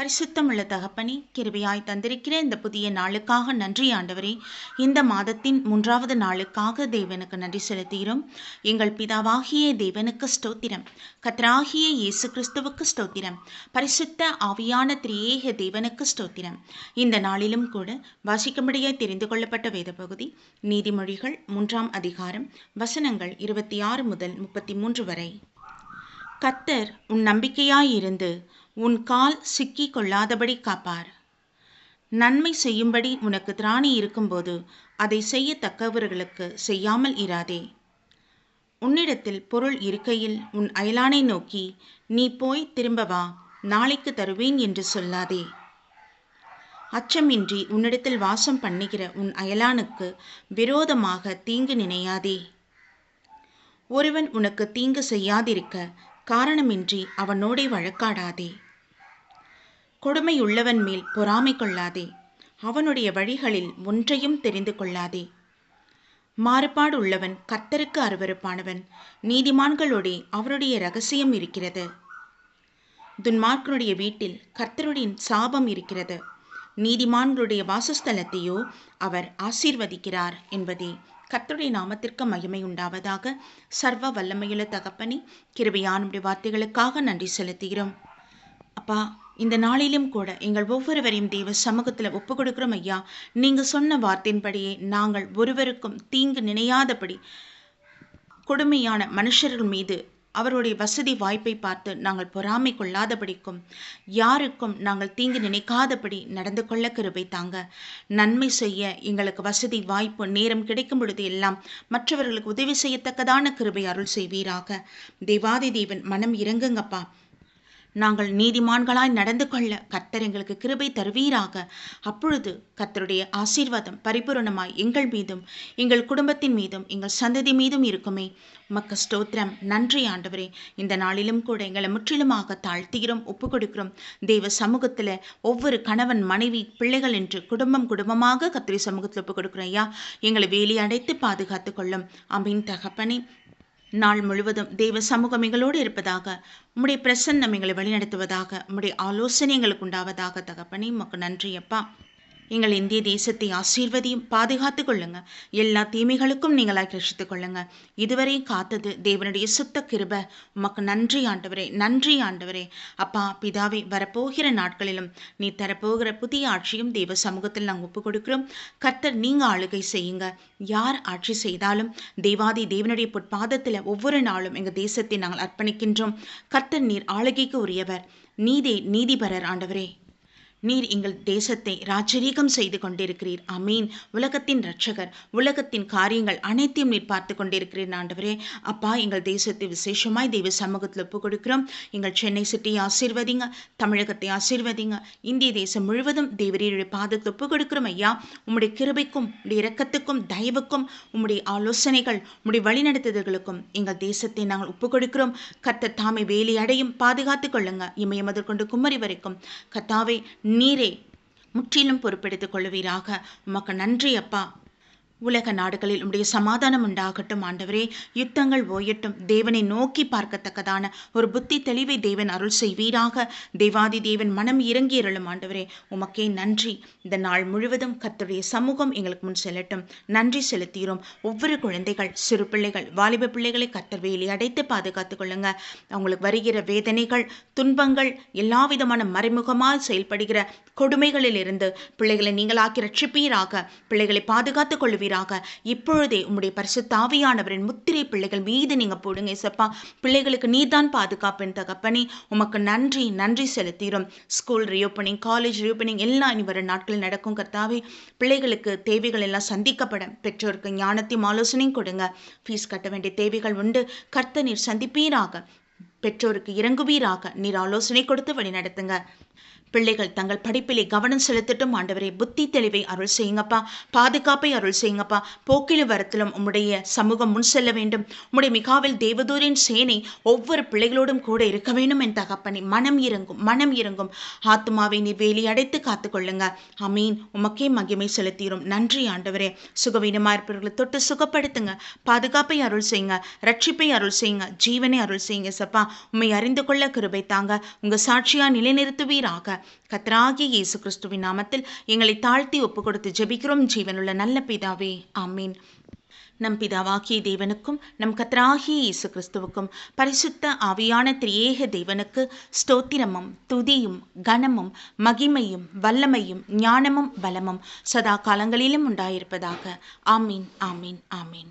பரிசுத்தமுள்ள தகப்பனே, கிருபையாய் தந்திருக்கிற இந்த புதிய நாளுக்காக நன்றி ஆண்டவரே. இந்த மாதத்தின் 3வது நாளுக்காக தேவனுக்கு நன்றி செலுத்துகிறோம். எங்கள் பிதாவாகிய தேவனுக்கு ஸ்தோத்திரம், கர்த்தராகிய இயேசு கிறிஸ்துவுக்கு ஸ்தோத்திரம், பரிசுத்த ஆவியான திரியேக தேவனுக்கு ஸ்தோத்திரம். இந்த நாளிலும் கூட வாசிக்கும்படியாய் தெரிந்து கொள்ளப்பட்ட வேத பகுதி நீதிமொழிகள் 3ஆம் அதிகாரம் வசனங்கள் 26 முதல் 33 வரை. கர்த்தர் உன் நம்பிக்கையாயிருந்து உன் கால் சிக்கி கொள்ளாதபடி காப்பார். நன்மை செய்யும்படி உனக்கு திராணி இருக்கும்போது அதை செய்யத்தக்கவர்களுக்கு செய்யாமல் இராதே. உன்னிடத்தில் பொருள் இருக்கையில் உன் அயலானை நோக்கி, நீ போய் திரும்ப வா, நாளைக்கு தருவேன் என்று சொல்லாதே. அச்சமின்றி உன்னிடத்தில் வாசம் பண்ணுகிற உன் அயலானுக்கு விரோதமாக தீங்கு நினையாதே. ஒருவன் உனக்கு தீங்கு செய்யாதிருக்க காரணமின்றி அவனோடே வழக்காடாதே. கொடுமையுள்ளவன் மேல் பொறாமை கொள்ளாதே, அவனுடைய வழிகளில் ஒன்றையும் தெரிந்து கொள்ளாதே. மாறுபாடு உள்ளவன் கர்த்தருக்கு அருவருப்பானவன், நீதிமான்களோடே அவருடைய இரகசியம் இருக்கிறது. துன்மார்க்கனுடைய வீட்டில் கர்த்தருடைய சாபம் இருக்கிறது, நீதிமான்களுடைய வாசஸ்தலத்தையோ அவர் ஆசீர்வதிக்கிறார் என்பதே. கர்த்தருடைய நாமத்திற்கு மகிமை உண்டாவதாக. சர்வ வல்லமையுள்ள தகப்பனே, கிருபையானுடைய வார்த்தைகளுக்காக நன்றி செலுத்துகிறோம். அப்பா, இந்த நாளிலும் கூட எங்கள் ஒவ்வொருவரையும் தேவ சமூகத்தில் ஒப்பு கொடுக்கிறோம் ஐயா. நீங்கள் சொன்ன வார்த்தையின்படியே நாங்கள் ஒருவருக்கும் தீங்கு நினையாதபடி, கொடுமையான மனுஷர்கள் மீது அவருடைய வசதி வாய்ப்பை பார்த்து நாங்கள் பொறாமை கொள்ளாதபடிக்கும், யாருக்கும் நாங்கள் தீங்கு நினைக்காதபடி நடந்து கொள்ள கிருபை தாங்க. நன்மை செய்ய எங்களுக்கு வசதி வாய்ப்பு நேரம் கிடைக்கும் பொழுது எல்லாம் மற்றவர்களுக்கு உதவி செய்யத்தக்கதான கிருபை அருள் செய்வீராக. தேவாதி தேவன் மனம் இறங்குங்கப்பா. நாங்கள் நீதிமான்களாய் நடந்து கொள்ள கர்த்தர் எங்களுக்கு கிருபை தருவீராக. அப்பொழுது கர்த்தருடைய ஆசீர்வாதம் பரிபூரணமாய் எங்கள் மீதும் எங்கள் குடும்பத்தின் மீதும் எங்கள் சந்ததி மீதும் இருக்குமே. உமக்கு ஸ்தோத்திரம், நன்றி ஆண்டவரே. இந்த நாளிலும் கூட எங்களை முற்றிலுமாக தாழ்த்துகிறோம், ஒப்பு கொடுக்கிறோம். தெய்வ சமூகத்தில் ஒவ்வொரு கணவன் மனைவி பிள்ளைகள் என்று குடும்பமாக கர்த்தருடைய சமூகத்தில் ஒப்பு கொடுக்கிறோம் ஐயா. எங்களை வேலி அடைத்து பாதுகாத்து கொள்ளும். ஆமீன் தகப்பனே. நாள் முழுவதும் தெய்வ சமூகம் எங்களோடு இருப்பதாக, உம்முடைய பிரசன்னம் எங்களை வழிநடத்துவதாக, உம்முடைய ஆலோசனை எங்களுக்கு உண்டாவதாக. தகப்பனே, உமக்கு நன்றி அப்பா. எங்கள் இந்திய தேசத்தை ஆசீர்வதியும் பாதுகாத்து கொள்ளுங்க. எல்லா தீமைகளுக்கும் நீங்களாய் ரட்சித்துக் கொள்ளுங்க. இதுவரை காத்தது தேவனுடைய சுத்த கிருபை. உமக்கு நன்றி ஆண்டவரே, நன்றி ஆண்டவரே. அப்பா பிதாவே, வரப்போகிற நாட்களிலும் நீ தரப்போகிற புதிய ஆட்சியும் தேவ சமூகத்தில் நாங்கள் ஒப்பு கொடுக்கிறோம். கர்த்தர் நீங்க ஆளுகை செய்யுங்க. யார் ஆட்சி செய்தாலும் தேவாதி தேவனுடைய பொற்பாதத்தில் ஒவ்வொரு நாளும் எங்கள் தேசத்தை நாங்கள் அர்ப்பணிக்கின்றோம். கர்த்தர் நீர் ஆளுகைக்கு உரியவர், நீதிபரர் ஆண்டவரே. நீர் எங்கள் தேசத்தை ராஜரீகம் செய்து கொண்டிருக்கிறீர். அமீன். உலகத்தின் இரட்சகர், உலகத்தின் காரியங்கள் அனைத்தையும் நீர் பார்த்து கொண்டிருக்கிறீர் ஆண்டவரே. அப்பா, எங்கள் தேசத்தை விசேஷமாய் தெய்வ சமூகத்தில் ஒப்பு கொடுக்கிறோம். எங்கள் சென்னை சிட்டியை ஆசீர்வதிங்க, தமிழகத்தை ஆசீர்வதிங்க. இந்திய தேசம் முழுவதும் தேவரீருடைய பாதத்தில் ஒப்பு கொடுக்கிறோம் ஐயா. உம்முடைய கிருபைக்கும் உடைய இரக்கத்துக்கும் தயவுக்கும் உம்முடைய ஆலோசனைகள் உம்முடைய வழிநடத்துதல்களுக்கும் எங்கள் தேசத்தை நாங்கள் ஒப்பு கொடுக்கிறோம். கர்த்தர் தாமே வேலி அடையும் பாதுகாத்து கொள்ளுங்க. இமயம் முதற்கொண்டு குமரி வரைக்கும் கர்த்தாவே நீரே முற்றிலும் பொறுப்பெடுத்துக் கொள்வீராக. உமக்கு நன்றி அப்பா. உலக நாடுகளில் உடைய சமாதானம் உண்டாகட்டும் ஆண்டவரே. யுத்தங்கள் ஓயட்டும். தேவனை நோக்கி பார்க்கத்தக்கதான ஒரு புத்தி தெளிவை தேவன் அருள் செய்வீராக. தேவாதி தேவன் மனம் இறங்கி அருளும் ஆண்டவரே. உமக்கே நன்றி. இந்த நாள் முழுவதும் கர்த்தருடைய சமூகம் எங்களுக்கு முன் செல்லட்டும். நன்றி செலுத்துகிறோம். ஒவ்வொரு குழந்தைகள், சிறு பிள்ளைகள், வாலிப பிள்ளைகளை கர்த்தர் வேலி அடைத்து பாதுகாத்துக் கொள்ளுங்க. அவங்களுக்கு வருகிற வேதனைகள், துன்பங்கள், எல்லா விதமான மறைமுகமாக செயல்படுகிற கொடுமைகளிலிருந்து பிள்ளைகளை நீங்களாக்கி ரட்சிப்பீராக. பிள்ளைகளை பாதுகாத்துக் கொள்வீர். இப்பொழுதே உம்முடைய பரிசுத்த ஆவியானவரின் முத்திரை பிள்ளைகள் மீது நீங்க போடுங்க ஏசப்பா. பிள்ளைகளுக்கு நீதான் பாதுகாப்பின் தகப்பனே. உமக்கு நன்றி செலுத்துகிறோம். ஸ்கூல் ரீஓப்பனிங், காலேஜ் ரீஓப்பனிங் எல்லாம் இனி வர நாட்களில் நடக்கும் கர்த்தாவே. பிள்ளைகளுக்கு தேவைகள் எல்லாம் சந்திக்கப்பட பெற்றோருக்கு ஞானத்தையும் ஆலோசனையும் கொடுங்க. ஃபீஸ் கட்ட வேண்டிய தேவைகள் உண்டு. கர்த்தர் நீர் சந்திப்பீராக. பெற்றோருக்கு இறங்குவீராக. நீர் ஆலோசனை கொடுத்து வழி நடத்துங்க. பிள்ளைகள் தங்கள் படிப்பிலே கவனம் செலுத்தட்டும் ஆண்டவரே. புத்தி தெளிவை அருள் செய்யுங்கப்பா. பாதுகாப்பை அருள் செய்யுங்கப்பா. போக்கிலும் வரத்திலும் உம்முடைய சமூகம் முன் செல்ல வேண்டும். உம்முடைய மிகாவில் தேவதூரின் சேனை ஒவ்வொரு பிள்ளைகளோடும் கூட இருக்க வேண்டும் என் தகப்பனே. மனம் இறங்கும். ஆத்மாவை நீ வேலி அடைத்து காத்துக்கொள்ளுங்க. அமீன். உமக்கே மகிமை செலுத்தீரும். நன்றி ஆண்டவரே. சுகவீனமா இருப்பவர்களை தொட்டு சுகப்படுத்துங்க. பாதுகாப்பை அருள் செய்யுங்க. ரட்சிப்பை அருள் செய்யுங்க. ஜீவனை அருள் செய்யுங்க சப்பா. உம்மை அறிந்து கொள்ள கிருபை தாங்க. உங்க சாட்சியா நிலைநிறுத்துவீராக. கர்த்தராகிய இயேசு கிறிஸ்துவின் நாமத்தில் எங்களை தாழ்த்தி ஒப்பு கொடுத்து ஜெபிக்கிறோம் ஜீவனுள்ள நல்ல பிதாவே, ஆமீன். நம் பிதாவாகிய தேவனுக்கும் நம் கர்த்தராகிய இயேசு கிறிஸ்துவுக்கும் பரிசுத்த ஆவியான திரியேக தேவனுக்கு ஸ்தோத்திரமும் துதியும் கனமும் மகிமையும் வல்லமையும் ஞானமும் பலமும் சதா காலங்களிலும் உண்டாயிருப்பதாக. ஆமீன், ஆமீன், ஆமீன்.